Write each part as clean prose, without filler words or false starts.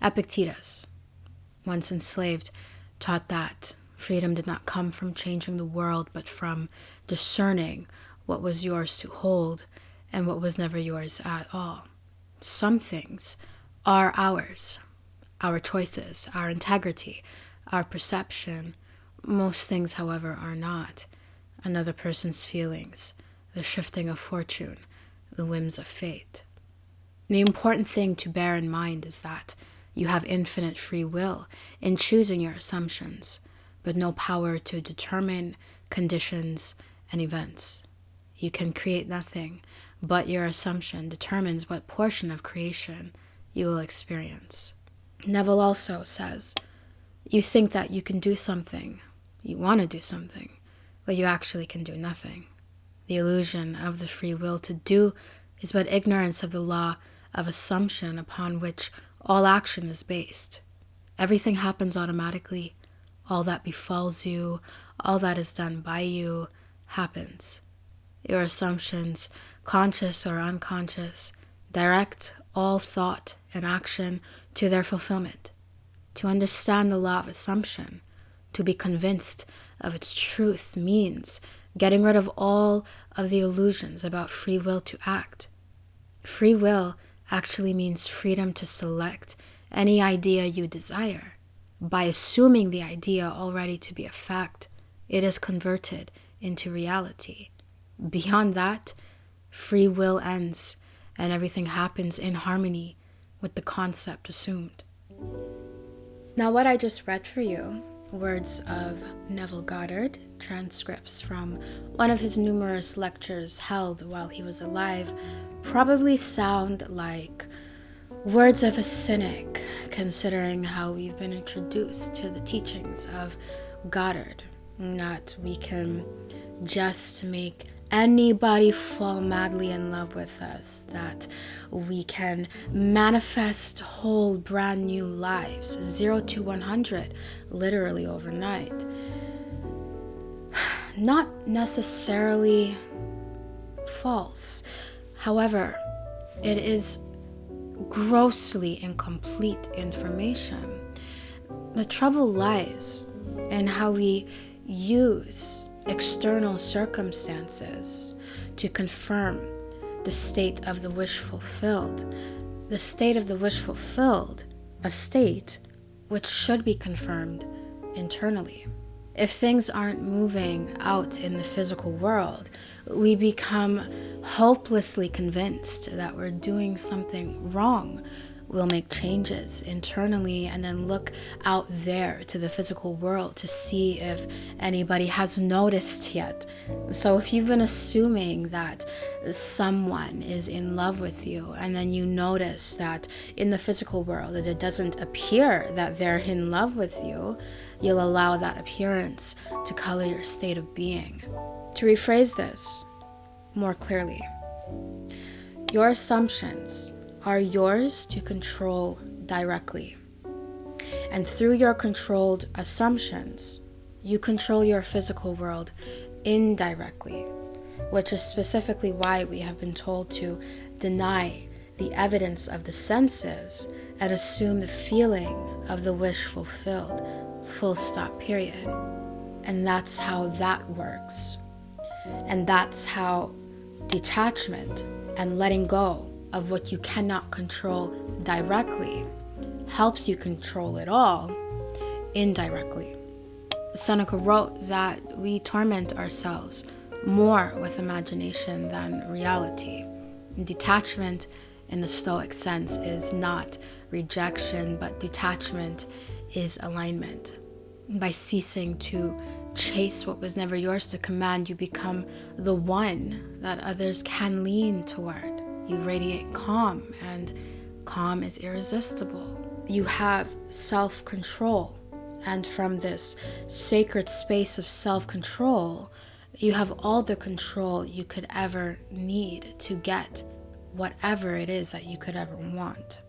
Epictetus, once enslaved, taught that freedom did not come from changing the world, but from discerning what was yours to hold and what was never yours at all. Some things are ours, our choices, our integrity, our perception. Most things, however, are not. Another person's feelings, the shifting of fortune, the whims of fate. The important thing to bear in mind is that you have infinite free will in choosing your assumptions, but no power to determine conditions and events. You can create nothing, but your assumption determines what portion of creation you will experience. Neville also says, you think that you can do something, you want to do something, but you actually can do nothing. The illusion of the free will to do is but ignorance of the law of assumption upon which all action is based. Everything happens automatically. All that befalls you, all that is done by you, happens. Your assumptions, conscious or unconscious, direct all thought and action to their fulfillment. To understand the law of assumption, to be convinced of its truth, means getting rid of all of the illusions about free will to act. Free will actually means freedom to select any idea you desire. By assuming the idea already to be a fact, it is converted into reality. Beyond that, free will ends and everything happens in harmony with the concept assumed. Now, what I just read for you, words of Neville Goddard, transcripts from one of his numerous lectures held while he was alive, probably sound like words of a cynic, considering how we've been introduced to the teachings of Goddard, that we can just make anybody fall madly in love with us, that we can manifest whole brand new lives, 0 to 100, literally overnight. Not necessarily false. However, it is grossly incomplete information. The trouble lies in how we use external circumstances to confirm the state of the wish fulfilled. The state of the wish fulfilled, a state which should be confirmed internally. If things aren't moving out in the physical world, we become hopelessly convinced that we're doing something wrong. We'll make changes internally and then look out there to the physical world to see if anybody has noticed yet. So if you've been assuming that someone is in love with you and then you notice that in the physical world it doesn't appear that they're in love with you, you'll allow that appearance to color your state of being. To rephrase this more clearly, your assumptions are yours to control directly. And through your controlled assumptions, you control your physical world indirectly, which is specifically why we have been told to deny the evidence of the senses and assume the feeling of the wish fulfilled, full stop, period. And that's how that works. And that's how detachment and letting go of what you cannot control directly helps you control it all indirectly. Seneca wrote that we torment ourselves more with imagination than reality. Detachment in the Stoic sense is not rejection, but detachment is alignment. By ceasing to chase what was never yours to command, you become the one that others can lean toward. You radiate calm, and calm is irresistible. You have self-control, and from this sacred space of self-control, you have all the control you could ever need to get whatever it is that you could ever want.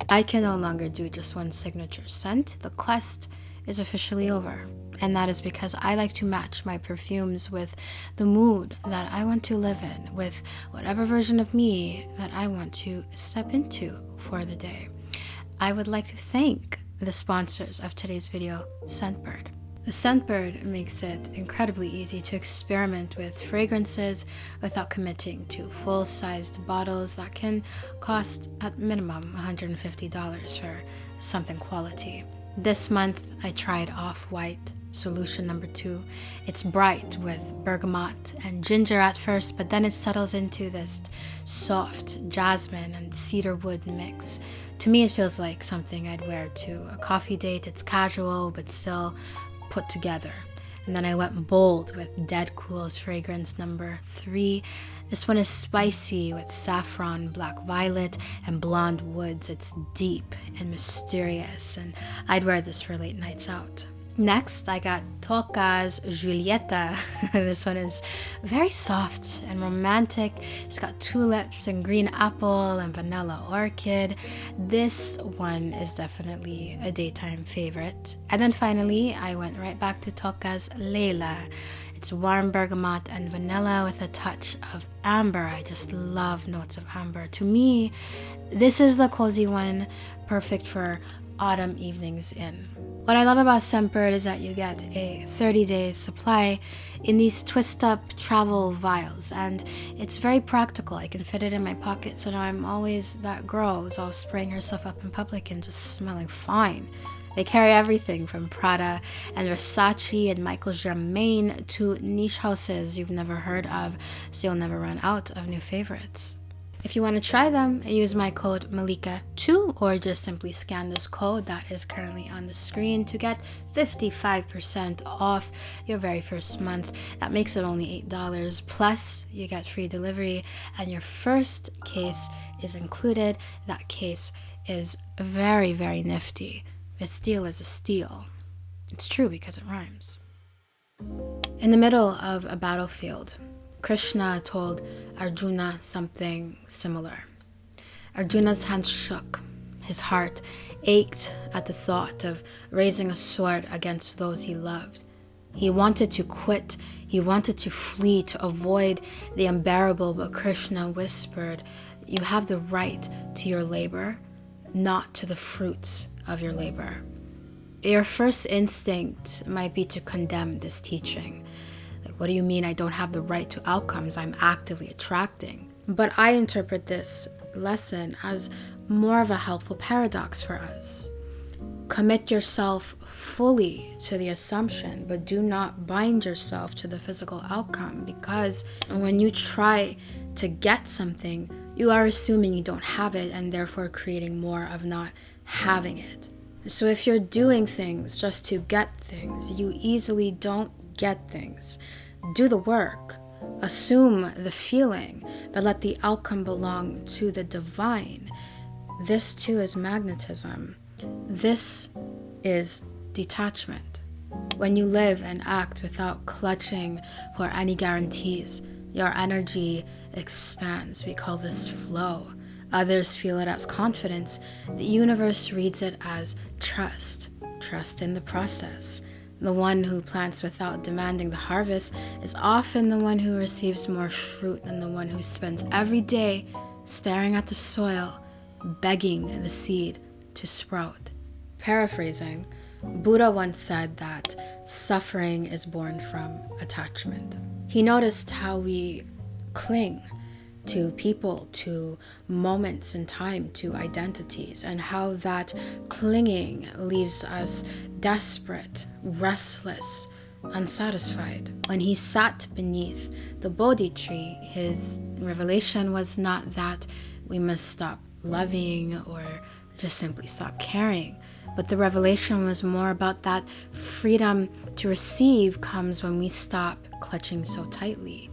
I can no longer do just one signature scent. The quest is officially over. And that is because I like to match my perfumes with the mood that I want to live in, with whatever version of me that I want to step into for the day. I would like to thank the sponsors of today's video, Scentbird. The Scentbird makes it incredibly easy to experiment with fragrances without committing to full-sized bottles that can cost at minimum $150 for something quality. This month, I tried Off-White Solution number 2. It's bright with bergamot and ginger at first, but then it settles into this soft jasmine and cedarwood mix. To me, it feels like something I'd wear to a coffee date. It's casual, but still put together. And then I went bold with Dead Cool's fragrance number 3. This one is spicy with saffron, black violet, and blonde woods. It's deep and mysterious, and I'd wear this for late nights out. Next, I got Tocca's Julieta. This one is very soft and romantic. It's got tulips and green apple and vanilla orchid. This one is definitely a daytime favorite. And then finally, I went right back to Tocca's Leila. It's warm bergamot and vanilla with a touch of amber. I just love notes of amber. To me, this is the cozy one, perfect for autumn evenings in. What I love about Scentbird is that you get a 30-day supply in these twist-up travel vials, and it's very practical. I can fit it in my pocket, so now I'm always that girl who's always spraying herself up in public and just smelling fine. They carry everything from Prada and Versace and Michael Germain to niche houses you've never heard of, so you'll never run out of new favorites. If you want to try them, use my code maleeka2 or just simply scan this code that is currently on the screen to get 55% off your very first month. That makes it only $8, plus you get free delivery and your first case is included. That case is very, very nifty. This deal is a steal. It's true because it rhymes. In the middle of a battlefield, Krishna told Arjuna something similar. Arjuna's hands shook. His heart ached at the thought of raising a sword against those he loved. He wanted to quit. He wanted to flee to avoid the unbearable, but Krishna whispered, "You have the right to your labor, not to the fruits of your labor." Your first instinct might be to condemn this teaching. Like, what do you mean I don't have the right to outcomes I'm actively attracting? But I interpret this lesson as more of a helpful paradox for us. Commit yourself fully to the assumption, but do not bind yourself to the physical outcome, because when you try to get something, you are assuming you don't have it and therefore creating more of not having it. So if you're doing things just to get things, you easily don't get things. Do the work, assume the feeling, but let the outcome belong to the divine. This too is magnetism. This is detachment. When you live and act without clutching for any guarantees, your energy expands. We call this flow. Others feel it as confidence. The universe reads it as trust. Trust in the process. The one who plants without demanding the harvest is often the one who receives more fruit than the one who spends every day staring at the soil, begging the seed to sprout. Paraphrasing, Buddha once said that suffering is born from attachment. He noticed how we cling to people, to moments in time, to identities, and how that clinging leaves us desperate, restless, unsatisfied. When he sat beneath the Bodhi tree, his revelation was not that we must stop loving or just simply stop caring, but the revelation was more about that freedom to receive comes when we stop clutching so tightly.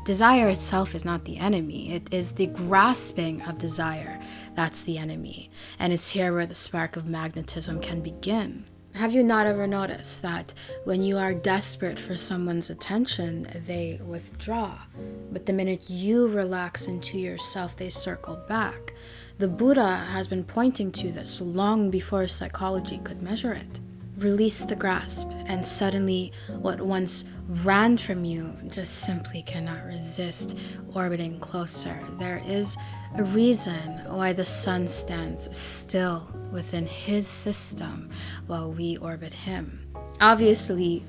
Desire itself is not the enemy. It is the grasping of desire that's the enemy. And it's here where the spark of magnetism can begin. Have you not ever noticed that when you are desperate for someone's attention, they withdraw? But the minute you relax into yourself, they circle back. The Buddha has been pointing to this long before psychology could measure it. Release the grasp, and suddenly what once ran from you just simply cannot resist orbiting closer. There is a reason why the sun stands still within his system while we orbit him. Obviously,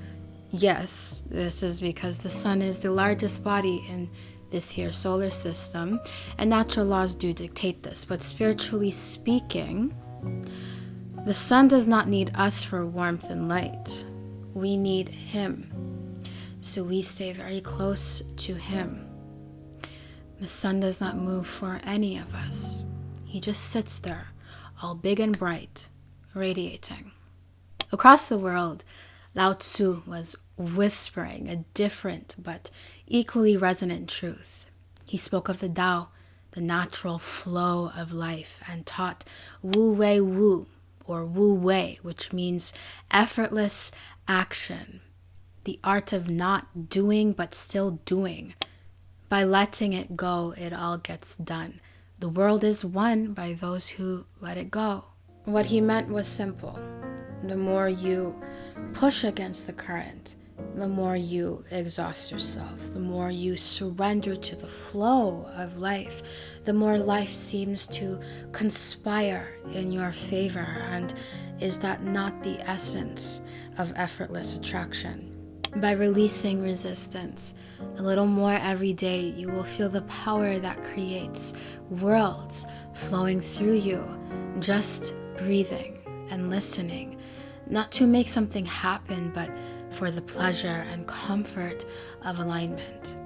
yes, this is because the sun is the largest body in this here solar system, and natural laws do dictate this. But spiritually speaking, the sun does not need us for warmth and light. We need him. So we stay very close to him. The sun does not move for any of us. He just sits there, all big and bright, radiating. Across the world, Lao Tzu was whispering a different but equally resonant truth. He spoke of the Tao, the natural flow of life, and taught Wu Wei Wu, or Wu Wei, which means effortless action, the art of not doing but still doing. By letting it go, it all gets done. The world is won by those who let it go. What he meant was simple. The more you push against the current, the more you exhaust yourself, the more you surrender to the flow of life, the more life seems to conspire in your favor. And is that not the essence of effortless attraction? By releasing resistance a little more every day, you will feel the power that creates worlds flowing through you, just breathing and listening, not to make something happen, but for the pleasure and comfort of alignment.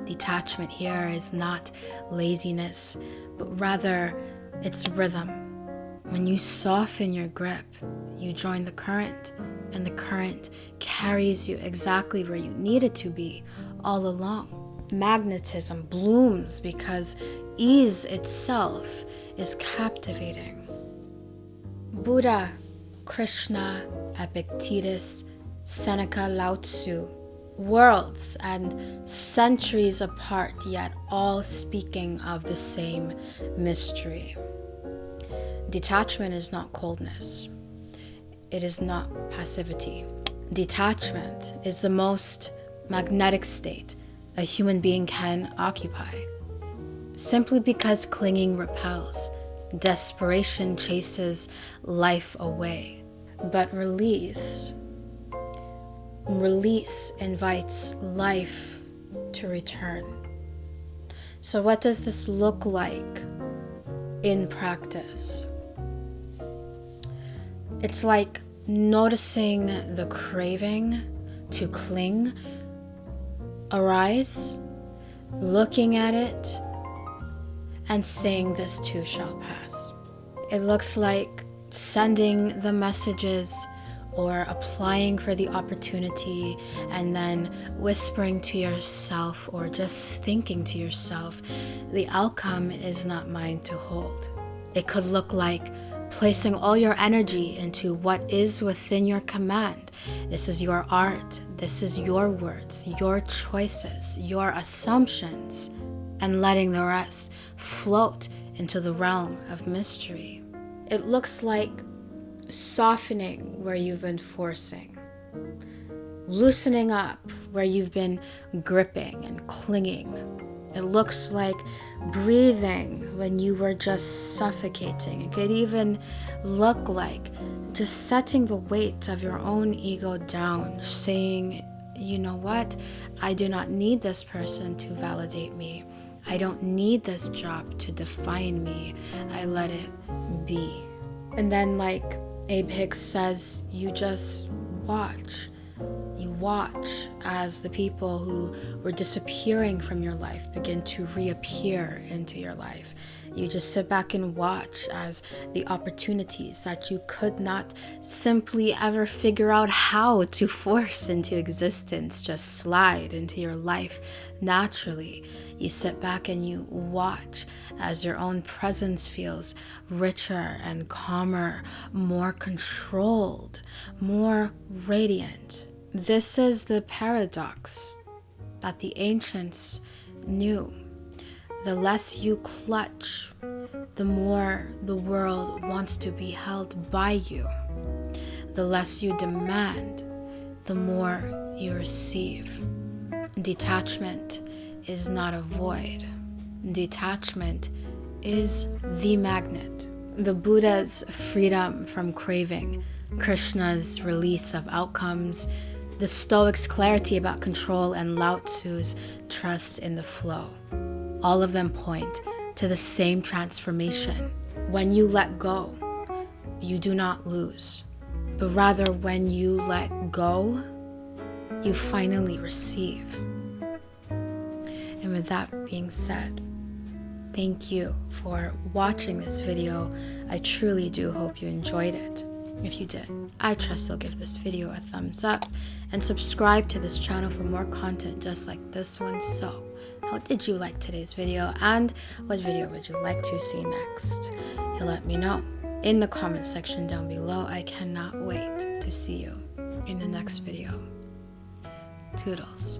Detachment here is not laziness, but rather it's rhythm. When you soften your grip, you join the current, and the current carries you exactly where you need it to be all along. Magnetism blooms because ease itself is captivating. Buddha, Krishna, Epictetus, Seneca, Lao Tzu, worlds and centuries apart, yet all speaking of the same mystery. Detachment is not coldness. It is not passivity. Detachment is the most magnetic state a human being can occupy. Simply because clinging repels, desperation chases life away. But release invites life to return. So what does this look like in practice? It's like noticing the craving to cling arise, looking at it, and saying, "This too shall pass." It looks like sending the messages or applying for the opportunity and then whispering to yourself or just thinking to yourself, the outcome is not mine to hold. It could look like placing all your energy into what is within your command. This is your art. This is your words, your choices, your assumptions, and letting the rest float into the realm of mystery. It looks like softening where you've been forcing, loosening up where you've been gripping and clinging. It looks like breathing when you were just suffocating. It could even look like just setting the weight of your own ego down, saying, "You know what? I do not need this person to validate me. I don't need this job to define me. I let it be." And then, like Abe Hicks says, you just watch. You watch as the people who were disappearing from your life begin to reappear into your life. You just sit back and watch as the opportunities that you could not simply ever figure out how to force into existence just slide into your life naturally. You sit back and you watch as your own presence feels richer and calmer, more controlled, more radiant. This is the paradox that the ancients knew. The less you clutch, the more the world wants to be held by you. The less you demand, the more you receive. Detachment is not a void. Detachment is the magnet. the Buddha's freedom from craving, Krishna's release of outcomes, the Stoics' clarity about control, and Lao Tzu's trust in the flow. All of them point to the same transformation. When you let go, you do not lose, but rather when you let go, you finally receive. And with that being said, thank you for watching this video. I truly do hope you enjoyed it. If you did, I trust you'll give this video a thumbs up and subscribe to this channel for more content just like this one. So, how did you like today's video, and what video would you like to see next? You'll let me know in the comment section down below. I cannot wait to see you in the next video. Toodles.